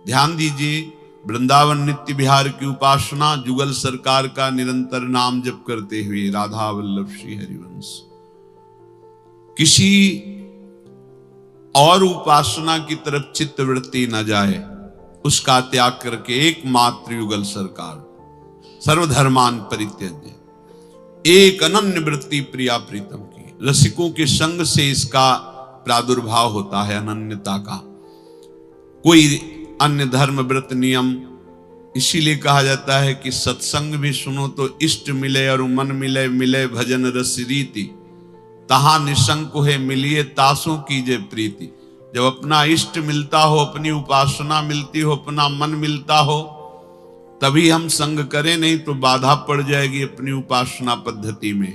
ध्यान दीजिए, वृंदावन नित्य विहार की उपासना, जुगल सरकार का निरंतर नाम जप करते हुए राधा वल्लभ श्री हरिवंश। किसी और उपासना की तरफ चित्तवृत्ति न जाए, उसका त्याग करके एकमात्र युगल सरकार, सर्वधर्मान परित्यज्य, एक अनन्य वृत्ति प्रिया प्रीतम की। रसिकों के संग से इसका प्रादुर्भाव होता है, अनन्यता का। कोई अन्य धर्म व्रत नियम, इसीलिए कहा जाता है कि सत्संग भी सुनो तो इष्ट मिले और मन मिले, मिले भजन रस रीति, तहां निशंक है मिलिए तासों कीजे प्रीति। जब अपना इष्ट मिलता हो, अपनी उपासना मिलती हो, अपना मन मिलता हो, तभी हम संग करें, नहीं तो बाधा पड़ जाएगी अपनी उपासना पद्धति में।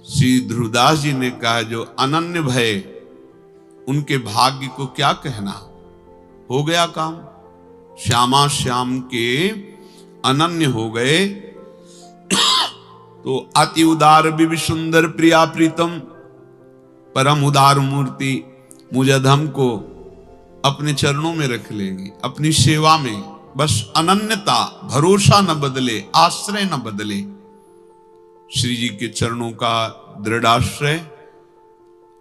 श्री ध्रुवदास जी ने कहा, जो अनन्य भय, उनके भाग्य को क्या कहना, हो गया काम। श्यामा श्याम के अनन्य हो गए तो अति उदार भी सुंदर प्रिया प्रीतम, परम उदार मूर्ति मुझधम को अपने चरणों में रख लेंगी, अपनी सेवा में। बस अनन्यता, भरोसा न बदले, आश्रय न बदले, श्री जी के चरणों का दृढ़ आश्रय।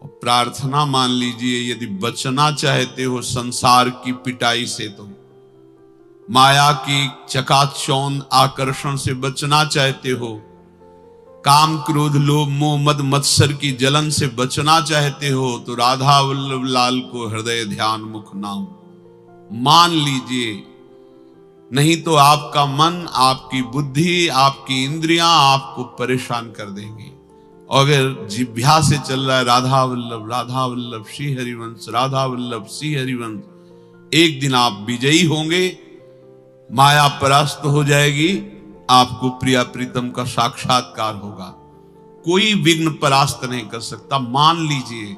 प्रार्थना मान लीजिए, यदि बचना चाहते हो संसार की पिटाई से, तो माया की चकाचौंध आकर्षण से बचना चाहते हो, काम क्रोध लोभ मोह मद मत्सर की जलन से बचना चाहते हो, तो राधा वल्लभ लाल को हृदय ध्यान मुख नाम मान लीजिए। नहीं तो आपका मन, आपकी बुद्धि, आपकी इंद्रियां आपको परेशान कर देंगी। अगर जिभ्या से चल रहा है राधा वल्लभ श्री हरिवंश, राधा वल्लभ श्री हरिवंश, एक दिन आप विजयी होंगे, माया परास्त हो जाएगी, आपको प्रिया प्रीतम का साक्षात्कार होगा। कोई विघ्न परास्त नहीं कर सकता, मान लीजिए।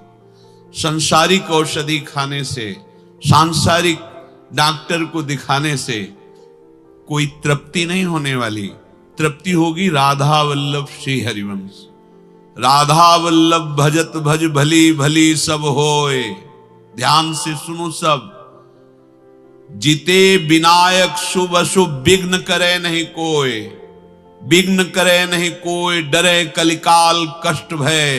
सांसारिक औषधि खाने से, सांसारिक डॉक्टर को दिखाने से कोई तृप्ति नहीं होने वाली। तृप्ति होगी राधा वल्लभ श्री हरिवंश। राधा वल्लभ भजत भज भली भली सब होए। ध्यान से सुनो सब। जीते विनायक शुभ अशुभ विघ्न करे नहीं कोई, विघ्न करे नहीं कोई, डरे कलिकाल कष्ट भय,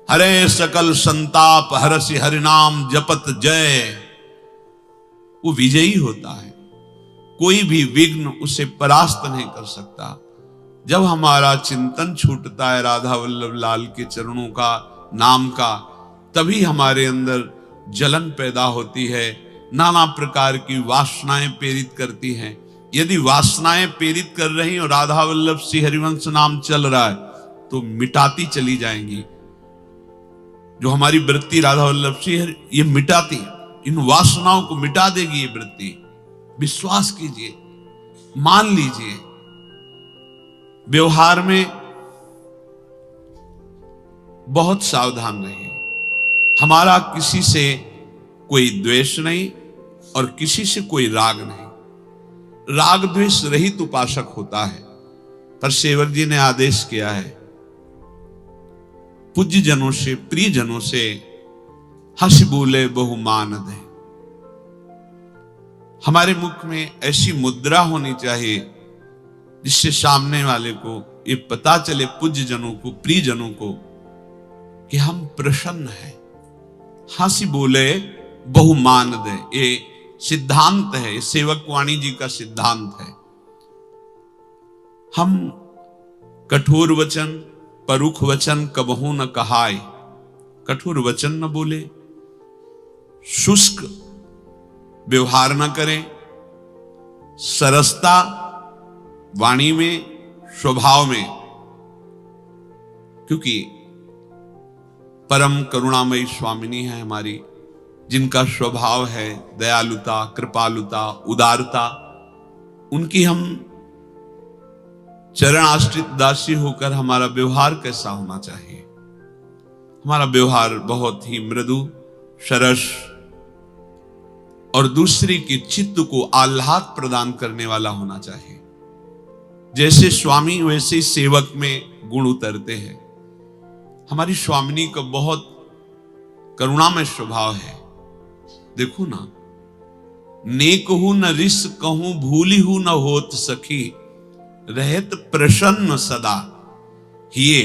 हरे सकल संताप हरसि हरिनाम जपत जय। वो विजयी होता है, कोई भी विघ्न उसे परास्त नहीं कर सकता। जब हमारा चिंतन छूटता है राधा वल्लभ लाल के चरणों का, नाम का, तभी हमारे अंदर जलन पैदा होती है, नाना प्रकार की वासनाएं प्रेरित करती हैं। यदि वासनाएं प्रेरित कर रही और राधा वल्लभ श्री हरिवंश नाम चल रहा है, तो मिटाती चली जाएंगी। जो हमारी वृत्ति राधा वल्लभ श्री हरि, ये मिटाती, इन वासनाओं को मिटा देगी ये वृत्ति। विश्वास कीजिए, मान लीजिए। व्यवहार में बहुत सावधान रहिए। हमारा किसी से कोई द्वेष नहीं और किसी से कोई राग नहीं। राग द्वेष रहित उपासक होता है। पर सेवक जी ने आदेश किया है, पूज्य जनों से, प्रिय जनों से हंस बोले बहुमान दे। हमारे मुख में ऐसी मुद्रा होनी चाहिए जिससे सामने वाले को ये पता चले, पूज्य जनों को, प्रिय जनों को, कि हम प्रसन्न हैं। हंसी बोले बहुमान दे, ये सिद्धांत है, ये सेवक वाणी जी का सिद्धांत है। हम कठोर वचन, परुख वचन कबहू न कहाय, कठोर वचन न बोले, शुष्क व्यवहार न करें, सरसता वाणी में, स्वभाव में, क्योंकि परम करुणामयी स्वामिनी है हमारी, जिनका स्वभाव है दयालुता, कृपालुता, उदारता। उनकी हम चरण आश्रित दासी होकर हमारा व्यवहार कैसा होना चाहिए? हमारा व्यवहार बहुत ही मृदु, सरस और दूसरे के चित्त को आह्लाद प्रदान करने वाला होना चाहिए। जैसे स्वामी वैसे सेवक में गुण उतरते हैं। हमारी स्वामिनी का बहुत करुणामय स्वभाव है। देखो ना, नेक हूं न रिस कहूं, भूली हूं न होत सखी, रहत प्रसन्न सदा हिये,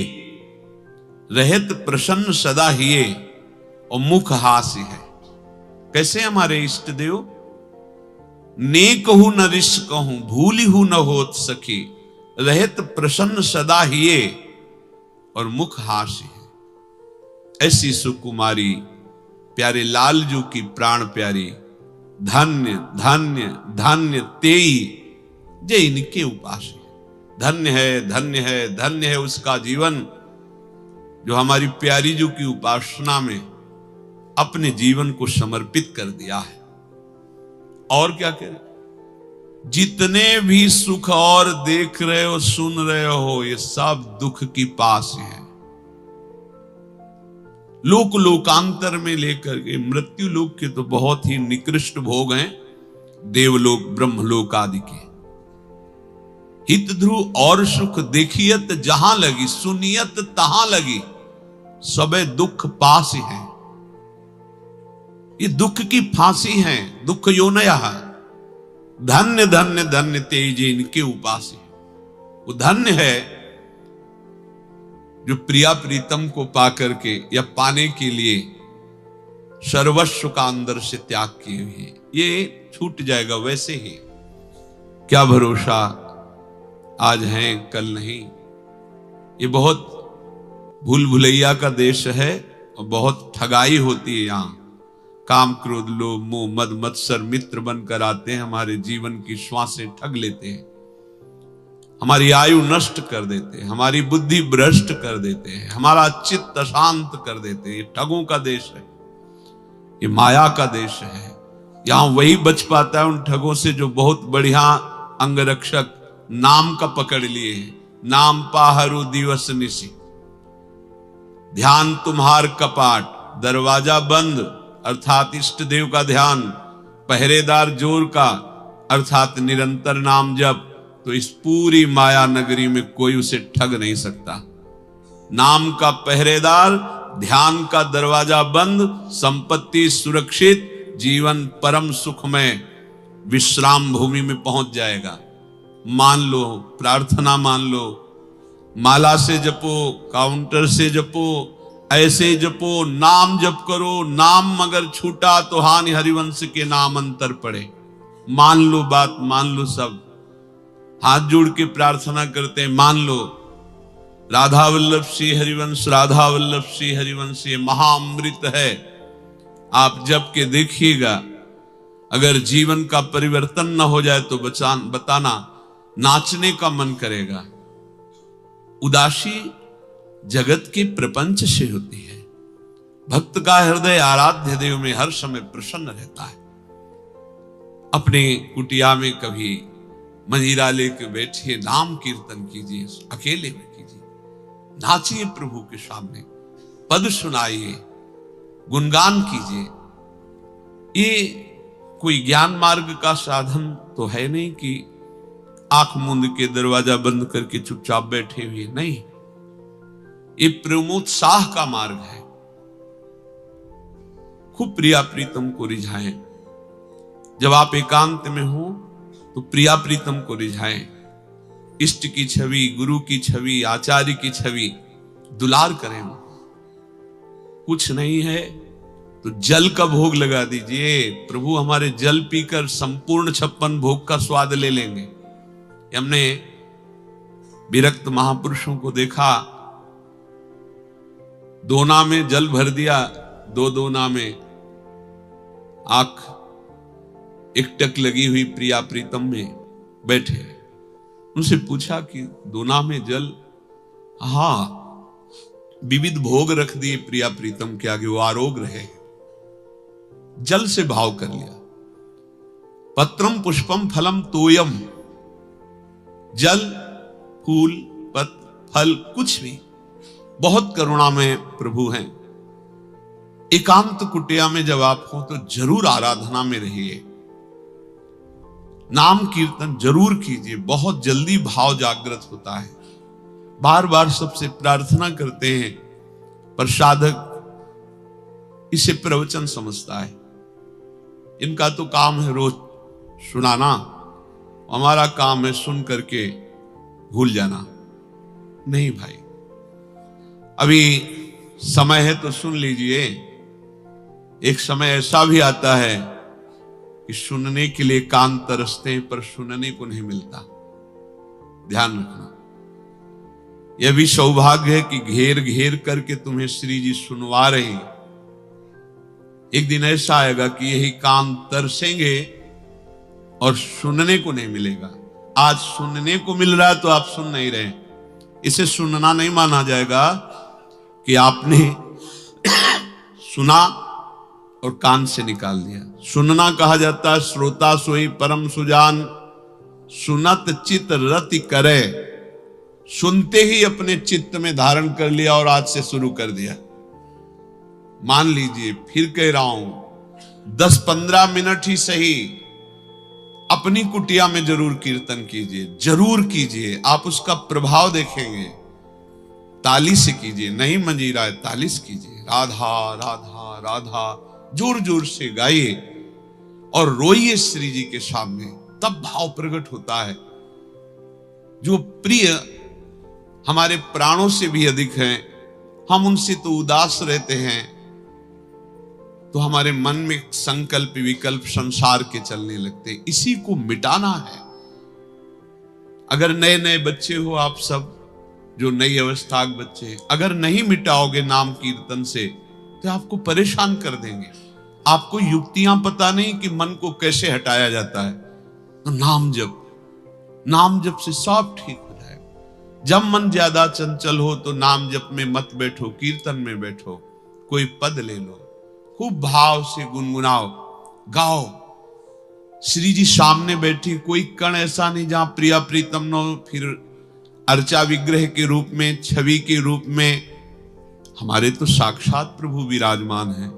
रहत प्रसन्न सदा हिये, और मुख हास्य है। कैसे हमारे इष्ट देव? नेक हूं न रिस कहूं, भूली हूं न होत सखी, रहत प्रसन्न सदा हिये, और मुख हास्य है। ऐसी सुकुमारी प्यारे लालजू की प्राण प्यारी, धन्य धन्य धन्य तेई जे इनके उपास है। धन्य है, धन्य है, धन्य है उसका जीवन जो हमारी प्यारी जू की उपासना में अपने जीवन को समर्पित कर दिया है। और क्या कह रहे? जितने भी सुख और देख रहे हो, सुन रहे हो, ये सब दुख की पास है। लोक लोकांतर में लेकर के मृत्यु लोक के तो बहुत ही निकृष्ट भोग हैं, देवलोक ब्रह्मलोक आदि के। हित ध्रुव और सुख देखियत जहां लगी, सुनियत तहां लगी, सबे दुख पास है। ये दुख की फांसी है, दुख योनया है। धन्य धन्य धन्य तेज इनके उपास है। वो धन्य है जो प्रिया प्रीतम को पाकर के या पाने के लिए सर्वस्व का अंदर से त्याग किए हुए, ये छूट जाएगा वैसे ही। क्या भरोसा, आज हैं कल नहीं। ये बहुत भूल भुलैया का देश है और बहुत ठगाई होती है यहाँ। काम क्रोध लोभ मोह मद मत्सर मित्र बनकर आते हैं, हमारे जीवन की श्वासें ठग लेते हैं, हमारी आयु नष्ट कर देते हैं, हमारी बुद्धि भ्रष्ट कर देते हैं, हमारा चित्त अशांत कर देते हैं। ये ठगों का देश है, ये माया का देश है। यहां वही बच पाता है उन ठगों से जो बहुत बढ़िया अंगरक्षक नाम का पकड़ लिए हैं। नाम पाहरु दिवस निशी, ध्यान तुम्हार कपाट, दरवाजा बंद अर्थात इष्ट देव का ध्यान, पहरेदार जोर का अर्थात निरंतर नाम जप, तो इस पूरी माया नगरी में कोई उसे ठग नहीं सकता। नाम का पहरेदार, ध्यान का दरवाजा बंद, संपत्ति सुरक्षित, जीवन परम सुख में विश्राम भूमि में पहुंच जाएगा। मान लो, प्रार्थना मान लो, माला से जपो, काउंटर से जपो, ऐसे जपो, नाम जप करो। नाम मगर छूटा तो हानि हरिवंश के नाम अंतर पड़े। मान लो बात, मान लो सब, हाथ जोड़ के प्रार्थना करते हैं, मान लो। राधा वल्लभ श्री हरिवंश, राधा वल्लभ श्री हरिवंश ये महाअमृत है। आप जप के देखिएगा, अगर जीवन का परिवर्तन न हो जाए तो बताना, नाचने का मन करेगा। उदासी जगत के प्रपंच से होती है। भक्त का हृदय आराध्य देव में हर समय प्रसन्न रहता है। अपने कुटिया में कभी मंजीरा लेकर बैठिए, नाम कीर्तन कीजिए, अकेले में कीजिए, नाचिए प्रभु के सामने, पद सुनाइए, गुणगान कीजिए। ये कोई ज्ञान मार्ग का साधन तो है नहीं कि आंख मूंद के दरवाजा बंद करके चुपचाप बैठे हुए, नहीं। ये प्रेमोत्साह का मार्ग है। खूब प्रिया प्रीतम को रिझाएं। जब आप एकांत में हो तो प्रिया प्रीतम को रिझाएं। इष्ट की छवि, गुरु की छवि, आचार्य की छवि दुलार करें। कुछ नहीं है तो जल का भोग लगा दीजिए। प्रभु हमारे जल पीकर संपूर्ण 56 भोग का स्वाद ले लेंगे। हमने विरक्त महापुरुषों को देखा, दोना में जल भर दिया, दो दोना में आंख एकटक लगी हुई प्रिया प्रीतम में बैठे। उनसे पूछा कि दोना में जल, हाँ, विविध भोग रख दिए प्रिया प्रीतम के आगे, वो आरोग रहे। जल से भाव कर लिया। पत्रम पुष्पम फलम तोयम, जल फूल पत्र फल कुछ भी, बहुत करुणा में प्रभु हैं। एकांत कुटिया में जब आप हो तो जरूर आराधना में रहिए, नाम कीर्तन जरूर कीजिए। बहुत जल्दी भाव जागृत होता है। बार बार सबसे प्रार्थना करते हैं, पर साधक इसे प्रवचन समझता है। इनका तो काम है रोज सुनाना, हमारा काम है सुन करके भूल जाना। नहीं भाई, अभी समय है तो सुन लीजिए। एक समय ऐसा भी आता है कि सुनने के लिए कान तरसते हैं पर सुनने को नहीं मिलता। ध्यान रखना, यह भी सौभाग्य है कि घेर घेर करके तुम्हें श्री जी सुनवा रहे हैं। एक दिन ऐसा आएगा कि यही कान तरसेंगे और सुनने को नहीं मिलेगा। आज सुनने को मिल रहा है तो आप सुन नहीं रहे, इसे सुनना नहीं माना जाएगा कि आपने सुना और कान से निकाल दिया। सुनना कहा जाता है श्रोता सोई परम सुजान, सुनत चित रति करे। सुनते ही अपने चित्त में धारण कर लिया और आज से शुरू कर दिया। मान लीजिए, फिर कह रहा हूं, 10-15 मिनट ही सही अपनी कुटिया में जरूर कीर्तन कीजिए, जरूर कीजिए। आप उसका प्रभाव देखेंगे। ताली से कीजिए, नहीं मंजीरा है, ताली से कीजिए। राधा राधा राधा जोर जोर से गाइए और रोइए श्री जी के सामने, तब भाव प्रकट होता है। जो प्रिय हमारे प्राणों से भी अधिक हैं, हम उनसे तो उदास रहते हैं, तो हमारे मन में संकल्प विकल्प संसार के चलने लगते। इसी को मिटाना है। अगर नए नए बच्चे हो आप सब, जो नई अवस्था के बच्चे, अगर नहीं मिटाओगे नाम कीर्तन से तो आपको परेशान कर देंगे। आपको युक्तियां पता नहीं कि मन को कैसे हटाया जाता है। तो नाम जप से सब ठीक हो जाएगा। जब मन ज्यादा चंचल हो तो नाम जप में मत बैठो, कीर्तन में बैठो, कोई पद ले लो, खूब भाव से गुनगुनाओ, गाओ। श्री जी सामने बैठी, कोई कण ऐसा नहीं जहां प्रिया प्रीतम न हो। फिर अर्चा विग्रह के रूप में, छवि के रूप में हमारे तो साक्षात प्रभु विराजमान है।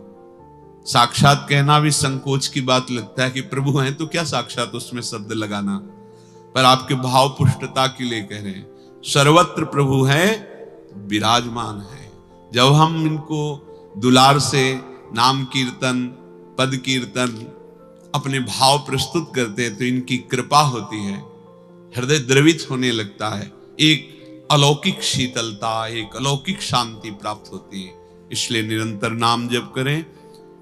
साक्षात कहना भी संकोच की बात लगता है कि प्रभु हैं तो क्या साक्षात उसमें शब्द लगाना, पर आपके भाव पुष्टता के लिए कह रहे हैं। सर्वत्र प्रभु है, विराजमान है। जब हम इनको दुलार से नाम कीर्तन, पद कीर्तन, अपने भाव प्रस्तुत करते हैं तो इनकी कृपा होती है, हृदय द्रवित होने लगता है, एक अलौकिक शीतलता, एक अलौकिक शांति प्राप्त होती है। इसलिए निरंतर नाम जप करें,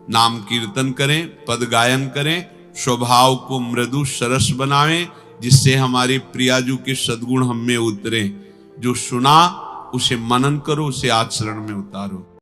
नाम कीर्तन करें, पद गायन करें, स्वभाव को मृदु सरस बनावें, जिससे हमारे प्रियाजू के सद्गुण हम में उतरे। जो सुना उसे मनन करो, उसे आचरण में उतारो।